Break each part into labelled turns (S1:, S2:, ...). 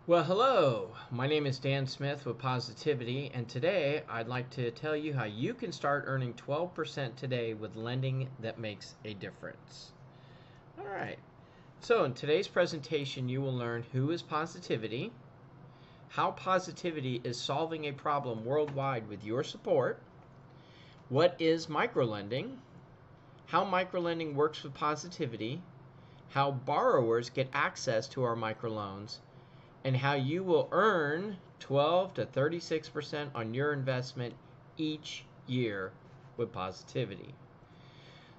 S1: Well, hello. My name is Dan Smith with Positivity, and today I'd like to tell you how you can start earning 12% today with lending that makes a difference. All right. So, in today's presentation, you will learn who is Positiviti, how Positiviti is solving a problem worldwide with your support, what is microlending, how microlending works with Positiviti, how borrowers get access to our microloans, and how you will earn 12 to 36% on your investment each year with Positiviti.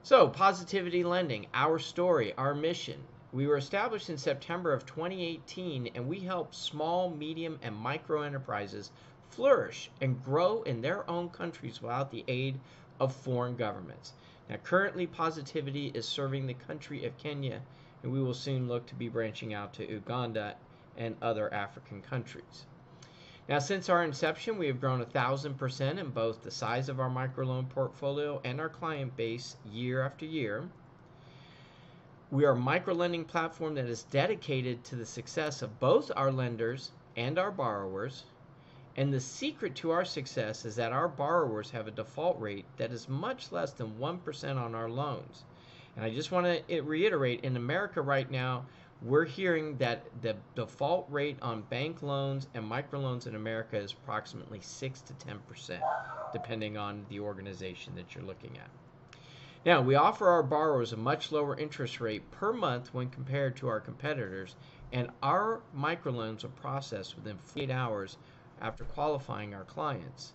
S1: So, Positiviti Lending, our story, our mission. We were established in September of 2018, and we help small, medium, and micro enterprises flourish and grow in their own countries without the aid of foreign governments. Now, currently, Positiviti is serving the country of Kenya, and we will soon look to be branching out to Uganda and other African countries. Now, since our inception, we have grown 1,000% in both the size of our microloan portfolio and our client base year after year. We are a microlending platform that is dedicated to the success of both our lenders and our borrowers. And the secret to our success is that our borrowers have a default rate that is much less than 1% on our loans. And I just want to reiterate, in America right now, we're hearing that the default rate on bank loans and microloans in America is approximately 6 to 10%, depending on the organization that you're looking at. Now, we offer our borrowers a much lower interest rate per month when compared to our competitors, and our microloans are processed within 48 hours after qualifying our clients.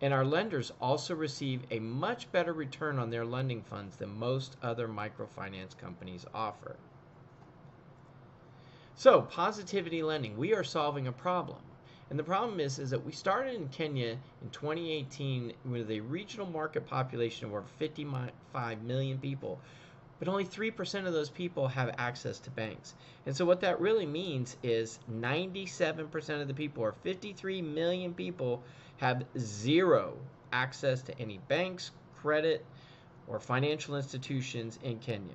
S1: And our lenders also receive a much better return on their lending funds than most other microfinance companies offer. So, Positiviti Lending, we are solving a problem. And the problem is that we started in Kenya in 2018 with a regional market population of over 55 million people, but only 3% of those people have access to banks. And so what that really means is 97% of the people, or 53 million people, have zero access to any banks, credit, or financial institutions in Kenya.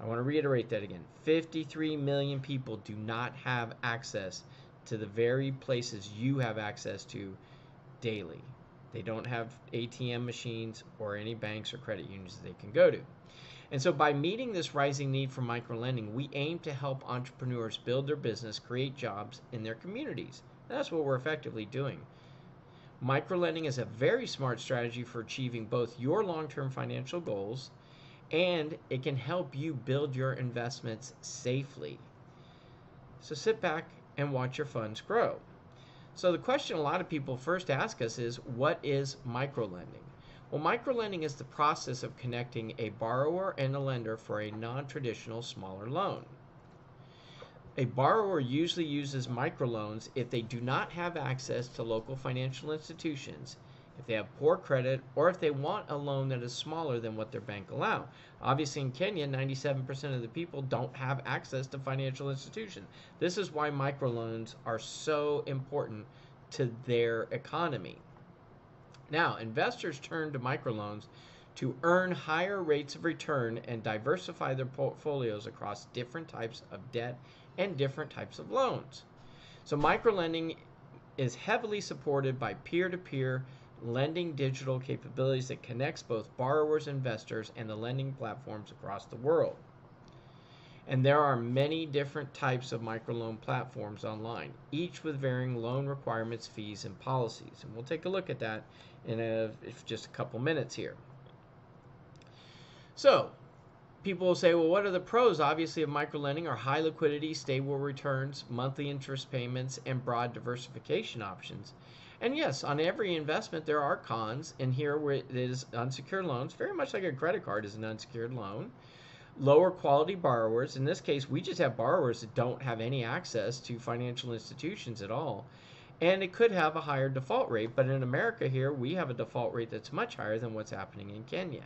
S1: I want to reiterate that again. 53 million people do not have access to the very places you have access to daily. They don't have ATM machines or any banks or credit unions that they can go to. And so by meeting this rising need for microlending, we aim to help entrepreneurs build their business, create jobs in their communities. And that's what we're effectively doing. Microlending is a very smart strategy for achieving both your long-term financial goals, and it can help you build your investments safely. So sit back and watch your funds grow. So the question a lot of people first ask us is, what is microlending? Well, microlending is the process of connecting a borrower and a lender for a non-traditional smaller loan. A borrower usually uses microloans if they do not have access to local financial institutions, if they have poor credit, or if they want a loan that is smaller than what their bank allows. Obviously in Kenya, 97% of the people don't have access to financial institutions. This is why microloans are so important to their economy. Now, investors turn to microloans to earn higher rates of return and diversify their portfolios across different types of debt and different types of loans. So microlending is heavily supported by peer-to-peer lending digital capabilities that connects both borrowers, investors, and the lending platforms across the world. And there are many different types of microloan platforms online, each with varying loan requirements, fees, and policies. And we'll take a look at that in just a couple minutes here. So, people will say, well, what are the pros, obviously, of microlending? Are high liquidity, stable returns, monthly interest payments, and broad diversification options. And yes, on every investment there are cons, and here where it is unsecured loans, very much like a credit card is an unsecured loan. Lower quality borrowers, in this case we just have borrowers that don't have any access to financial institutions at all. And it could have a higher default rate, but in America here we have a default rate that's much higher than what's happening in Kenya.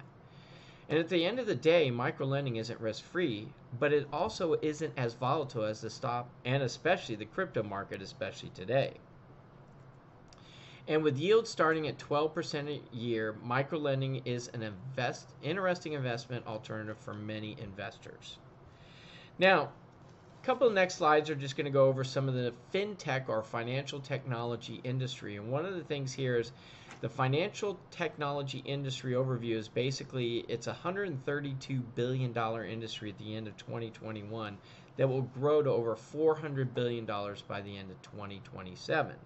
S1: And at the end of the day, microlending isn't risk-free, but it also isn't as volatile as the stock and especially the crypto market, especially today. And with yields starting at 12% a year, microlending is an interesting investment alternative for many investors. Now, couple of next slides are just going to go over some of the fintech or financial technology industry. And one of the things here is the financial technology industry overview is basically it's a $132 billion industry at the end of 2021 that will grow to over $400 billion by the end of 2027. And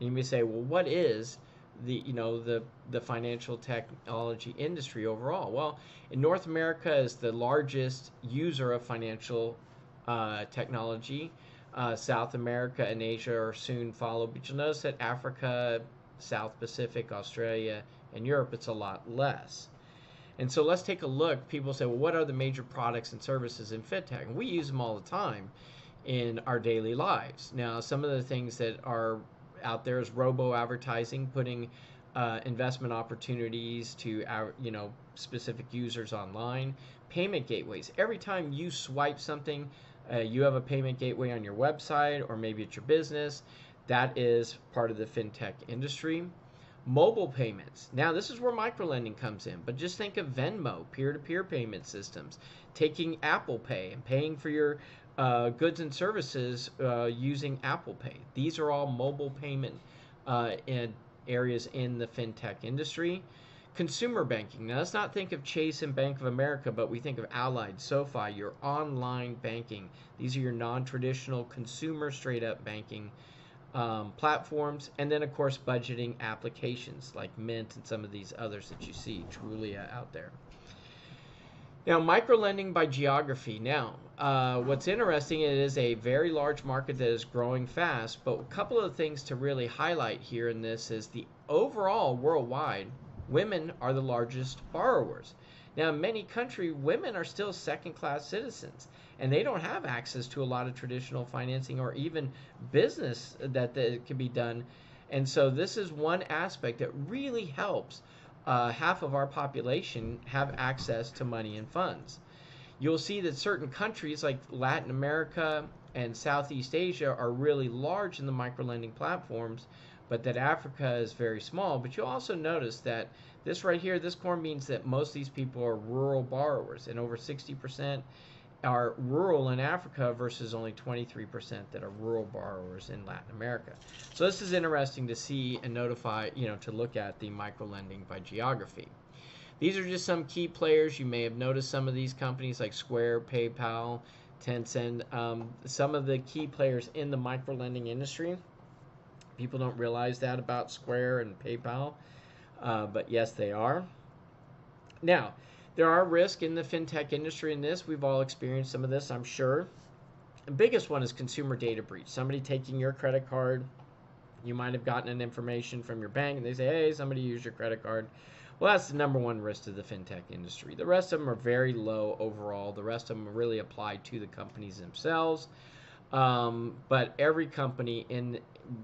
S1: you may say, well, what is the financial technology industry overall? Well, in North America is the largest user of financial technology. South America and Asia are soon followed, but you'll notice that Africa, South Pacific, Australia, and Europe, it's a lot less. And so let's take a look. People say, well, what are the major products and services in fintech? And we use them all the time in our daily lives. Now, some of the things that are out there is robo-advertising, putting investment opportunities to our, specific users online. Payment gateways. Every time you swipe something, you have a payment gateway on your website or maybe at your business. That is part of the fintech industry. Mobile payments. Now, this is where microlending comes in, but just think of Venmo, peer-to-peer payment systems, taking Apple Pay and paying for your goods and services using Apple Pay. These are all mobile payment areas in the fintech industry. Consumer banking. Now, let's not think of Chase and Bank of America, but we think of Allied, SoFi, your online banking. These are your non-traditional consumer straight-up banking platforms. And then, of course, budgeting applications like Mint and some of these others that you see Trulia out there. Now, microlending by geography. Now, what's interesting, it is a very large market that is growing fast, but a couple of things to really highlight here in this is the overall worldwide, women are the largest borrowers. Now, in many countries, women are still second-class citizens, and they don't have access to a lot of traditional financing or even business that can be done. And so this is one aspect that really helps half of our population have access to money and funds. You'll see that certain countries like Latin America and Southeast Asia are really large in the microlending platforms, but that Africa is very small. But you'll also notice that this right here, this core means that most of these people are rural borrowers, and over 60% are rural in Africa versus only 23% that are rural borrowers in Latin America. So this is interesting to see and notify, to look at the microlending by geography. These are just some key players. You may have noticed some of these companies like Square, PayPal, Tencent, some of the key players in the microlending industry. People don't realize that about Square and PayPal, but yes, they are. Now, there are risks in the fintech industry in this. We've all experienced some of this, I'm sure. The biggest one is consumer data breach. Somebody taking your credit card. You might have gotten an information from your bank, and they say, hey, somebody used your credit card. Well, that's the number one risk to the fintech industry. The rest of them are very low overall. The rest of them are really applied to the companies themselves. But every company,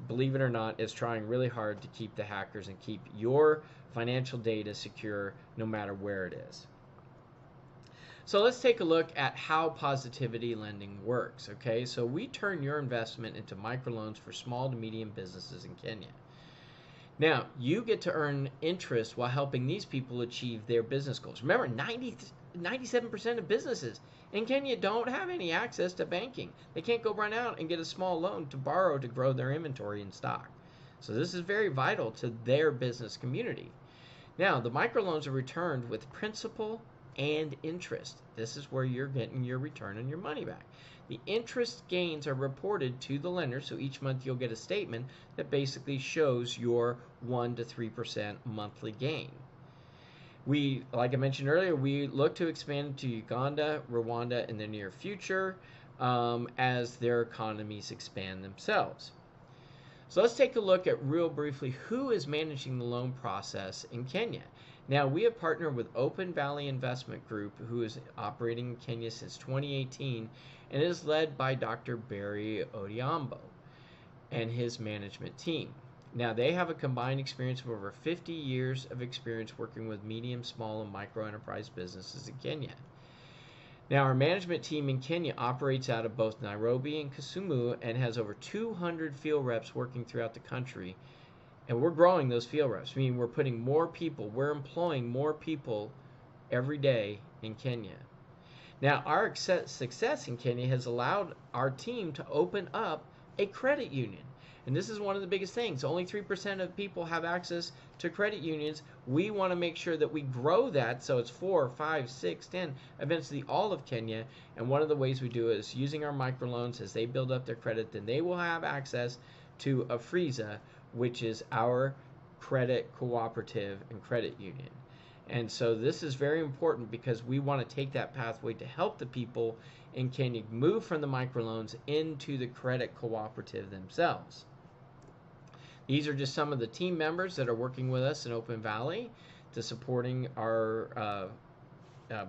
S1: believe it or not, is trying really hard to keep the hackers and keep your financial data secure no matter where it is. So let's take a look at how Positiviti lending works. Okay, so we turn your investment into microloans for small to medium businesses in Kenya. Now, you get to earn interest while helping these people achieve their business goals. Remember, 97% of businesses in Kenya don't have any access to banking. They can't go run out and get a small loan to borrow to grow their inventory and stock. So this is very vital to their business community. Now, the microloans are returned with principal and interest. This is where you're getting your return on your money back. The interest gains are reported to the lender, so each month you'll get a statement that basically shows your 1 to 3% monthly gain. We, like I mentioned earlier, we look to expand to Uganda, Rwanda in the near future as their economies expand themselves. So let's take a look at real briefly who is managing the loan process in Kenya. Now, we have partnered with Open Valley Investment Group, who is operating in Kenya since 2018 and is led by Dr. Barry Odhiambo and his management team. Now, they have a combined experience of over 50 years of experience working with medium, small, and micro enterprise businesses in Kenya. Now, our management team in Kenya operates out of both Nairobi and Kisumu and has over 200 field reps working throughout the country. And we're growing those field reps, meaning we're putting more people, we're employing more people every day in Kenya. Now, our success in Kenya has allowed our team to open up a credit union. And this is one of the biggest things. Only 3% of people have access to credit unions. We want to make sure that we grow that so it's 4, 5, 6, 10, eventually all of Kenya. And one of the ways we do it is using our microloans. As they build up their credit, then they will have access to Afriza, which is our credit cooperative and credit union. And so this is very important because we want to take that pathway to help the people in Kenya move from the microloans into the credit cooperative themselves. These are just some of the team members that are working with us in Open Valley to supporting our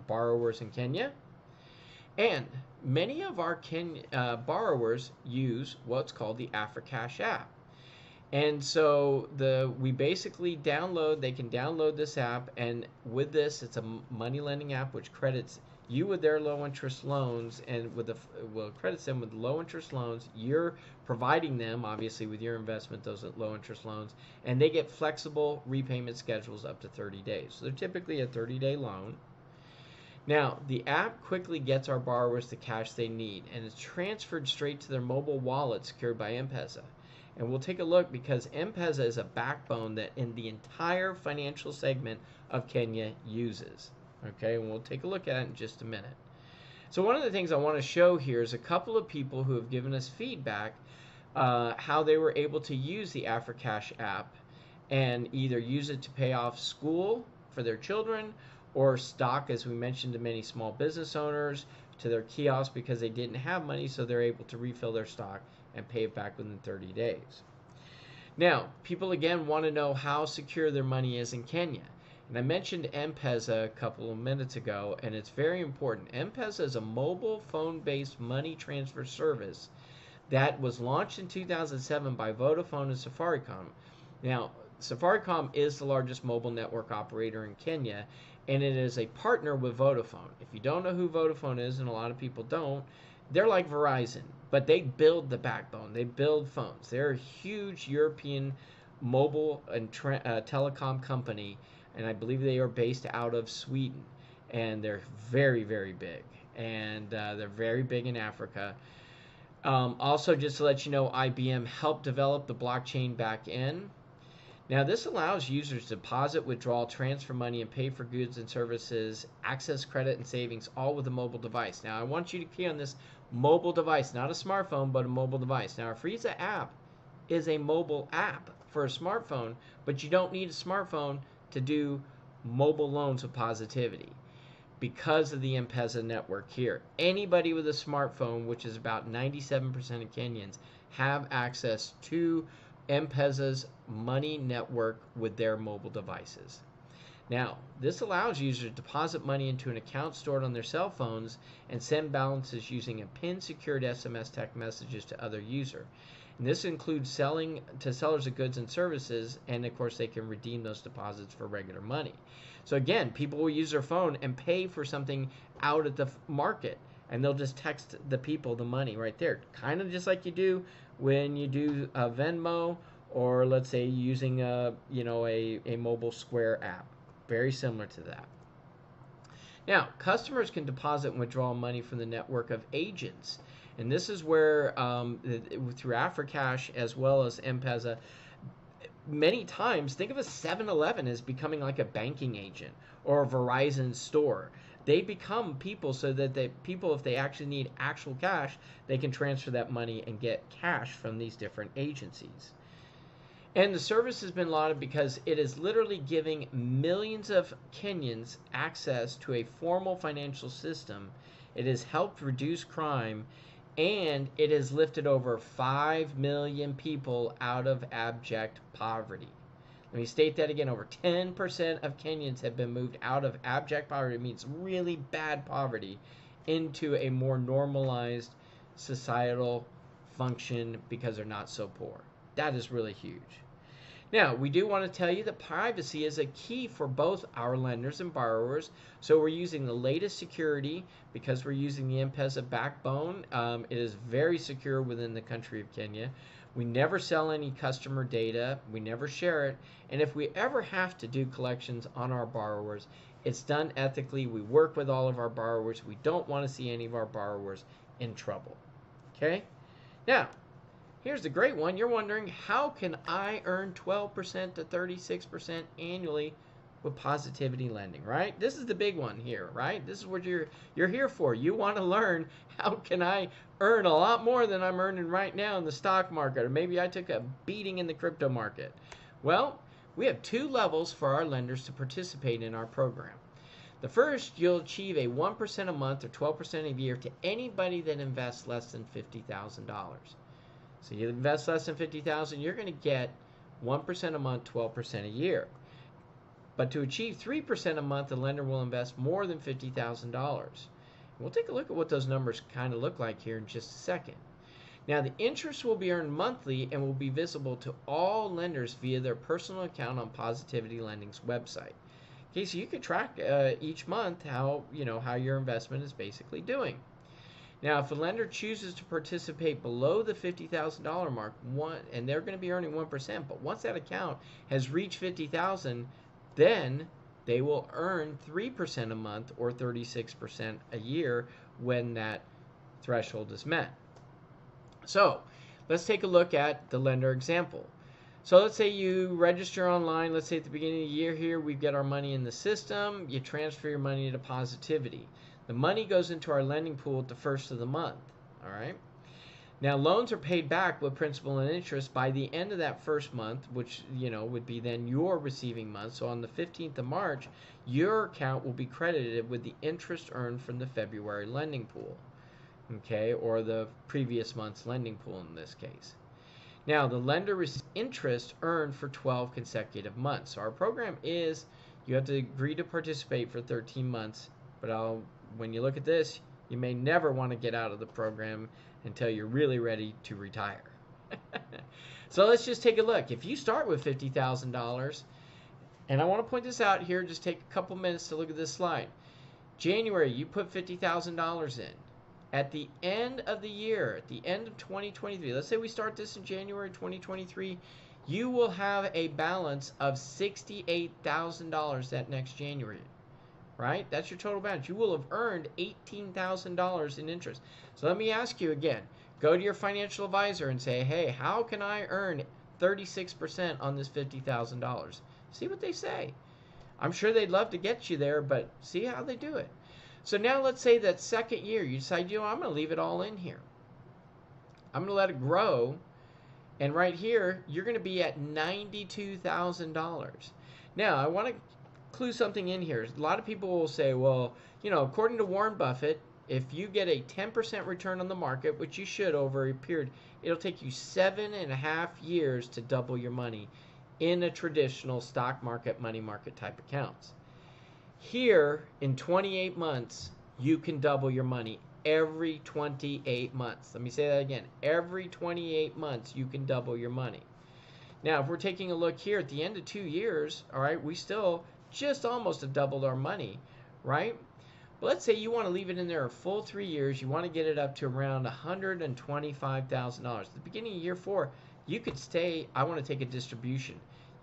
S1: borrowers in Kenya. And many of our borrowers use what's called the AfriCash app. And so we basically they can download this app, and with this, it's a money lending app which credits you with their low interest loans, and credits them with low interest loans. You're providing them, obviously, with your investment, those low interest loans, and they get flexible repayment schedules up to 30 days. So they're typically a 30-day loan. Now, the app quickly gets our borrowers the cash they need, and it's transferred straight to their mobile wallet secured by M-Pesa. And we'll take a look because M-Pesa is a backbone that in the entire financial segment of Kenya uses. Okay, and we'll take a look at it in just a minute. So one of the things I want to show here is a couple of people who have given us feedback how they were able to use the AfriCash app and either use it to pay off school for their children or stock, as we mentioned to many small business owners, to their kiosk because they didn't have money, so they're able to refill their stock and pay it back within 30 days. Now, people again want to know how secure their money is in Kenya. And I mentioned M-Pesa a couple of minutes ago, and it's very important. M-Pesa is a mobile phone-based money transfer service that was launched in 2007 by Vodafone and Safaricom. Now, Safaricom is the largest mobile network operator in Kenya, and it is a partner with Vodafone. If you don't know who Vodafone is, and a lot of people don't, they're like Verizon, but they build the backbone. They build phones. They're a huge European mobile and telecom company, and I believe they are based out of Sweden, and they're very, very big, and they're very big in Africa. Also, just to let you know, IBM helped develop the blockchain back end. Now, this allows users to deposit, withdraw, transfer money, and pay for goods and services, access credit and savings, all with a mobile device. Now, I want you to key on this mobile device, not a smartphone, but a mobile device. Now, our Afriza app is a mobile app for a smartphone, but you don't need a smartphone to do mobile loans with Positiviti because of the M-Pesa network here. Anybody with a smartphone, which is about 97% of Kenyans, have access to M-Pesa's money network with their mobile devices. Now, this allows users to deposit money into an account stored on their cell phones and send balances using a PIN-secured SMS text messages to other users. And this includes selling to sellers of goods and services, and of course they can redeem those deposits for regular money. So again, people will use their phone and pay for something out at the market, and they'll just text the people the money right there, kind of just like you do when you do a Venmo, or let's say using a mobile Square app. Very similar to that. Now, customers can deposit and withdraw money from the network of agents. And this is where, through AfriCash as well as M-Pesa, many times, think of a 7-Eleven as becoming like a banking agent or a Verizon store. They become people so that people, if they actually need actual cash, they can transfer that money and get cash from these different agencies. And the service has been lauded because it is literally giving millions of Kenyans access to a formal financial system. It has helped reduce crime, and it has lifted over 5 million people out of abject poverty. Let me state that again. Over 10% of Kenyans have been moved out of abject poverty, it means really bad poverty, into a more normalized societal function because they're not so poor. That is really huge. Now, we do want to tell you that privacy is a key for both our lenders and borrowers. So we're using the latest security because we're using the M-Pesa backbone. It is very secure within the country of Kenya. We never sell any customer data. We never share it. And if we ever have to do collections on our borrowers, it's done ethically. We work with all of our borrowers. We don't want to see any of our borrowers in trouble. Okay? Now, here's the great one. You're wondering, how can I earn 12% to 36% annually with Positiviti lending, right? This is the big one here, right? This is what you're here for. You want to learn, how can I earn a lot more than I'm earning right now in the stock market, or maybe I took a beating in the crypto market. Well, we have two levels for our lenders to participate in our program. The first, you'll achieve a 1% a month or 12% a year to anybody that invests less than $50,000. So you invest less than $50,000, you're going to get 1% a month, 12% a year. But to achieve 3% a month, the lender will invest more than $50,000. We'll take a look at what those numbers kind of look like here in just a second. Now, the interest will be earned monthly and will be visible to all lenders via their personal account on Positiviti Lending's website. Okay, so you can track each month how your investment is basically doing. Now, if a lender chooses to participate below the $50,000 mark, and they're going to be earning 1%, but once that account has reached $50,000, then they will earn 3% a month or 36% a year when that threshold is met. So, let's take a look at the lender example. So let's say you register online. Let's say at the beginning of the year here, we've got our money in the system. You transfer your money to Positiviti. The money goes into our lending pool at the first of the month, all right? Now, loans are paid back with principal and interest by the end of that first month, which, would be then your receiving month. So on the 15th of March, your account will be credited with the interest earned from the February lending pool, okay, or the previous month's lending pool in this case. Now, the lender receives interest earned for 12 consecutive months. So our program is, you have to agree to participate for 13 months, but when you look at this, you may never want to get out of the program until you're really ready to retire. So let's just take a look. If you start with $50,000, and I want to point this out here, just take a couple minutes to look at this slide. January, you put $50,000 in. At the end of the year, at the end of 2023, let's say we start this in January 2023, you will have a balance of $68,000 that next January. Right? That's your total balance. You will have earned $18,000 in interest. So let me ask you again. Go to your financial advisor and say, hey, how can I earn 36% on this $50,000? See what they say. I'm sure they'd love to get you there, but see how they do it. So now let's say that second year, you decide, I'm going to leave it all in here. I'm going to let it grow. And right here, you're going to be at $92,000. Now, I want to clue something in here. A lot of people will say, well, according to Warren Buffett, if you get a 10% return on the market, which you should over a period, it'll take you 7.5 years to double your money in a traditional stock market, money market type accounts. Here, in 28 months, you can double your money every 28 months. Let me say that again. Every 28 months, you can double your money. Now, if we're taking a look here at the end of 2 years, all right, we still just almost have doubled our money, right? But let's say you want to leave it in there a full 3 years. You want to get it up to around $125,000. At the beginning of year 4, you could say, I want to take a distribution.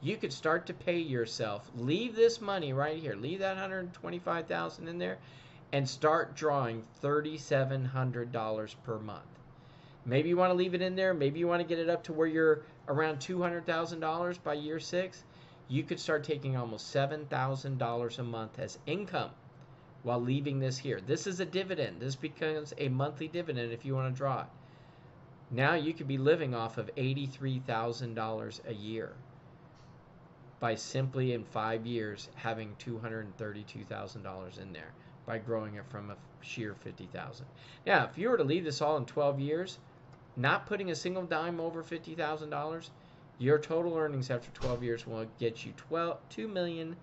S1: You could start to pay yourself. Leave this money right here. Leave that $125,000 in there and start drawing $3,700 per month. Maybe you want to leave it in there. Maybe you want to get it up to where you're around $200,000 by year 6. You could start taking almost $7,000 a month as income while leaving this here. This is a dividend. This becomes a monthly dividend if you want to draw it. Now you could be living off of $83,000 a year by simply in 5 years having $232,000 in there by growing it from a sheer $50,000. Now, if you were to leave this all in 12 years, not putting a single dime over $50,000, your total earnings after 12 years will get you $2 million.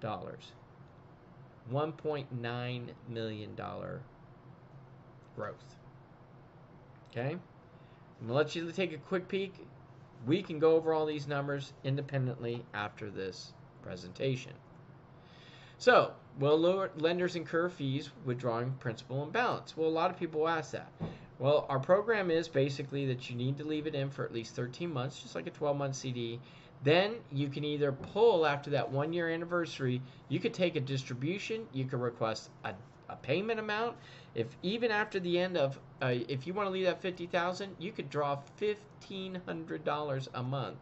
S1: $1.9 million growth. Okay? I'm going to let you take a quick peek. We can go over all these numbers independently after this presentation. So, will lenders incur fees withdrawing principal and balance? Well, a lot of people ask that. Well, our program is basically that you need to leave it in for at least 13 months, just like a 12-month CD. Then you can either pull after that 1-year anniversary. You could take a distribution. You could request a payment amount. If even after the end of, if you want to leave that $50,000, you could draw $1,500 a month.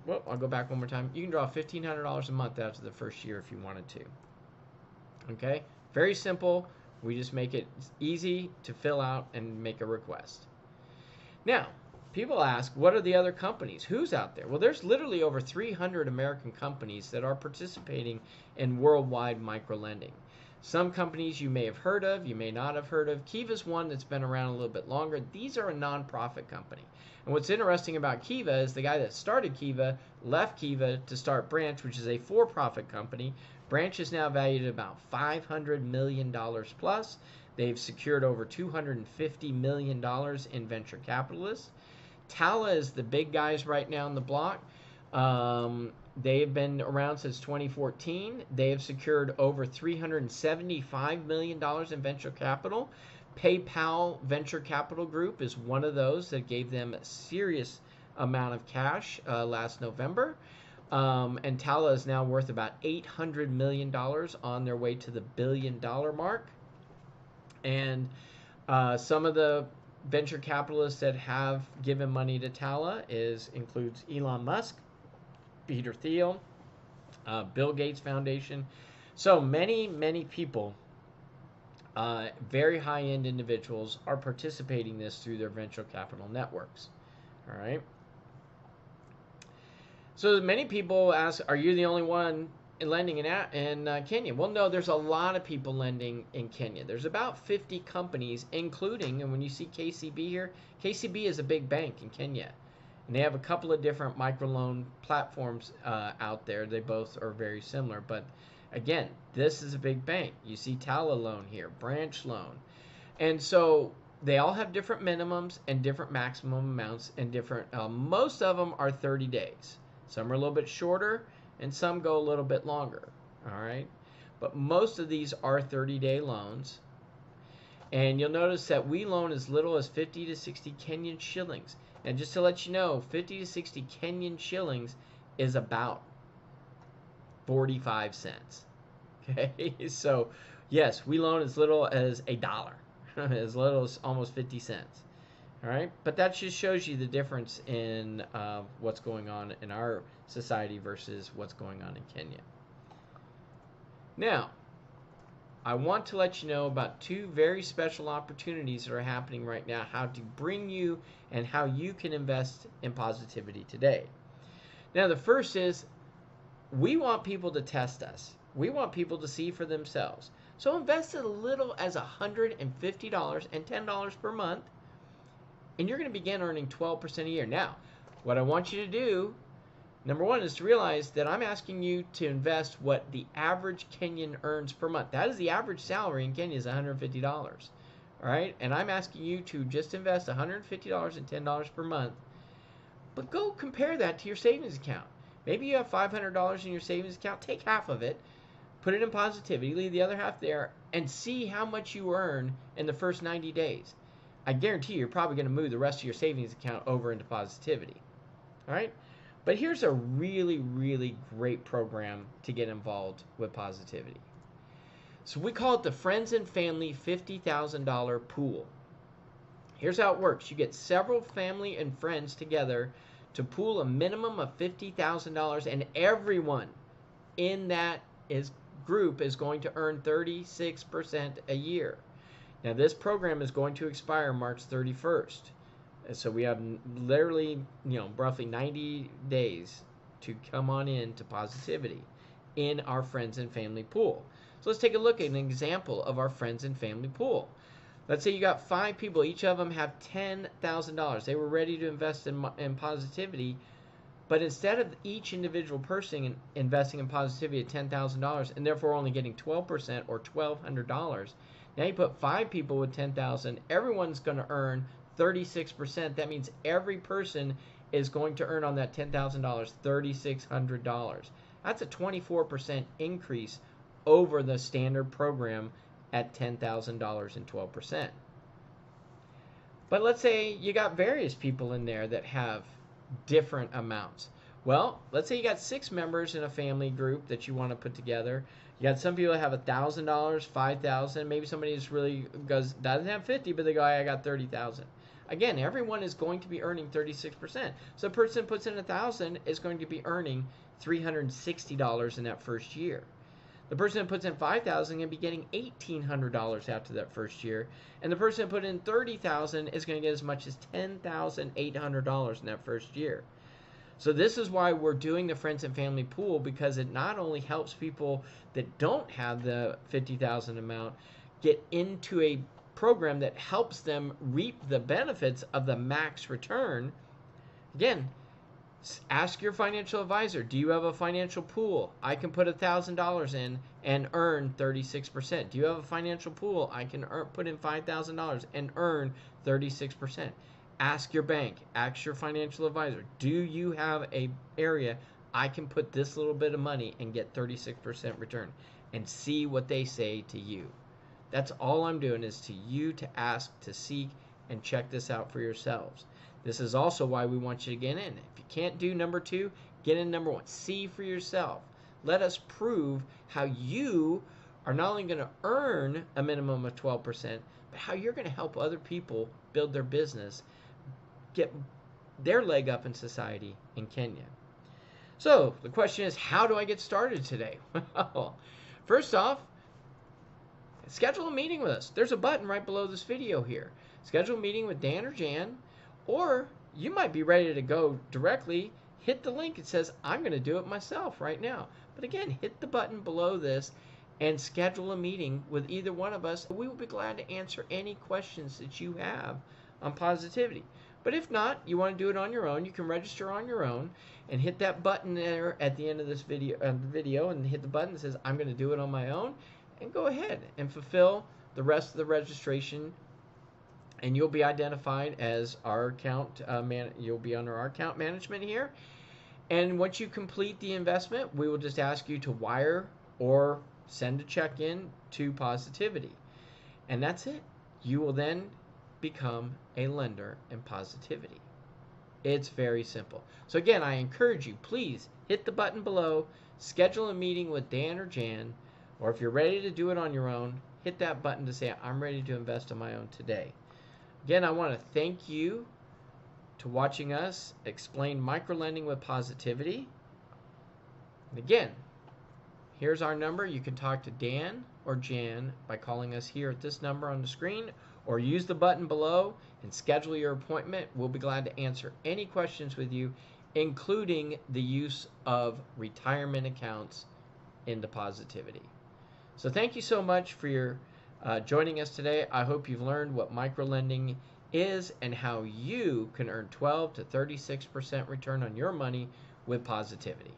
S1: Well, I'll go back one more time. You can draw $1,500 a month after the first year if you wanted to. Okay? Very simple. We just make it easy to fill out and make a request. Now, people ask, what are the other companies? Who's out there? Well, there's literally over 300 American companies that are participating in worldwide microlending. Some companies you may have heard of, you may not have heard of. Kiva's one that's been around a little bit longer. These are a nonprofit company. And what's interesting about Kiva is the guy that started Kiva left Kiva to start Branch, which is a for-profit company. Branch is now valued at about $500 million plus. They've secured over $250 million in venture capitalists. Tala is the big guys right now on the block. They've been around since 2014. They have secured over $375 million in venture capital. PayPal Venture Capital Group is one of those that gave them a serious amount of cash last November. And Tala is now worth about $800 million on their way to the $1 billion mark. And some of the venture capitalists that have given money to Tala includes Elon Musk, Peter Thiel, Bill Gates Foundation. So many people, very high-end individuals, are participating in this through their venture capital networks. All right. So many people ask, are you the only one lending in Kenya? Well, no, there's a lot of people lending in Kenya. There's about 50 companies, including, and when you see KCB here, KCB is a big bank in Kenya. And they have a couple of different microloan platforms out there. They both are very similar. But again, this is a big bank. You see Tala Loan here, Branch Loan. And so they all have different minimums and different maximum amounts and different, most of them are 30 days. Some are a little bit shorter and some go a little bit longer. All right. But most of these are 30-day loans. And you'll notice that we loan as little as 50 to 60 Kenyan shillings. And just to let you know, 50 to 60 Kenyan shillings is about 45 cents. Okay, so yes, we loan as little as $1, as little as almost 50 cents. All right, but that just shows you the difference in what's going on in our society versus what's going on in Kenya. Now, I want to let you know about two very special opportunities that are happening right now, how to bring you and how you can invest in Positiviti today. Now, the first is we want people to test us. We want people to see for themselves. So invest as little as $150 and $10 per month, and you're going to begin earning 12% a year. Now, what I want you to do, number one, is to realize that I'm asking you to invest what the average Kenyan earns per month. That is the average salary in Kenya is $150. All right? And I'm asking you to just invest $150 and $10 per month. But go compare that to your savings account. Maybe you have $500 in your savings account. Take half of it, put it in Positiviti, leave the other half there, and see how much you earn in the first 90 days. I guarantee you're probably going to move the rest of your savings account over into Positiviti. All right? But here's a really, really great program to get involved with Positiviti. So we call it the Friends and Family $50,000 pool. Here's how it works. You get several family and friends together to pool a minimum of $50,000, and everyone in that group is going to earn 36% a year. Now, this program is going to expire March 31st. So we have literally, roughly 90 days to come on in to Positiviti in our friends and family pool. So let's take a look at an example of our friends and family pool. Let's say you got 5 people. Each of them have $10,000. They were ready to invest in Positiviti, but instead of each individual person investing in Positiviti at $10,000 and therefore only getting 12% or $1,200, now you put 5 people with $10,000. Everyone's going to earn 36%. That means every person is going to earn on that $10,000 $3,600. That's a 24% increase over the standard program at $10,000 and 12%. But let's say you got various people in there that have different amounts. Well, let's say you got 6 members in a family group that you want to put together. You got some people that have $1,000, $5,000. Maybe somebody just really doesn't have 50, but they go, I got 30,000. Again, everyone is going to be earning 36%. So a person puts in 1,000 is going to be earning $360 in that first year. The person that puts in 5,000 is going to be getting $1,800 after that first year, and the person that put in 30,000 is going to get as much as $10,800 in that first year. So this is why we're doing the friends and family pool, because it not only helps people that don't have the 50,000 amount get into a program that helps them reap the benefits of the max return. Again, ask your financial advisor, do you have a financial pool? I can put $1,000 in and earn 36%. Do you have a financial pool? I can put in $5,000 and earn 36%. Ask your bank, ask your financial advisor, do you have a area I can put this little bit of money and get 36% return, and see what they say to you. That's all I'm doing, is to you to ask, to seek, and check this out for yourselves. This is also why we want you to get in. If you can't do number 2, get in number 1. See for yourself. Let us prove how you are not only going to earn a minimum of 12%, but how you're going to help other people build their business, get their leg up in society in Kenya. So the question is, how do I get started today? Well, first off, schedule a meeting with us. There's a button right below this video here. Schedule a meeting with Dan or Jan, or you might be ready to go directly. Hit the link. It says, I'm going to do it myself right now. But again, hit the button below this and schedule a meeting with either one of us. We will be glad to answer any questions that you have on Positiviti. But if not, you want to do it on your own, you can register on your own and hit that button there at the end of this video, and hit the button that says, I'm going to do it on my own, and go ahead and fulfill the rest of the registration, and you'll be identified as our account you'll be under our account management here. And once you complete the investment, we will just ask you to wire or send a check in to Positiviti, and that's it. You will then become a lender in Positiviti. It's very simple. So again, I encourage you, please hit the button below, schedule a meeting with Dan or Jan, or if you're ready to do it on your own, hit that button to say, I'm ready to invest on my own today. Again, I want to thank you to watching us explain microlending with Positiviti. And again, here's our number. You can talk to Dan or Jan by calling us here at this number on the screen, or use the button below and schedule your appointment. We'll be glad to answer any questions with you, including the use of retirement accounts in the Positiviti. So thank you so much for your joining us today. I hope you've learned what microlending is and how you can earn 12 to 36% return on your money with Positiviti.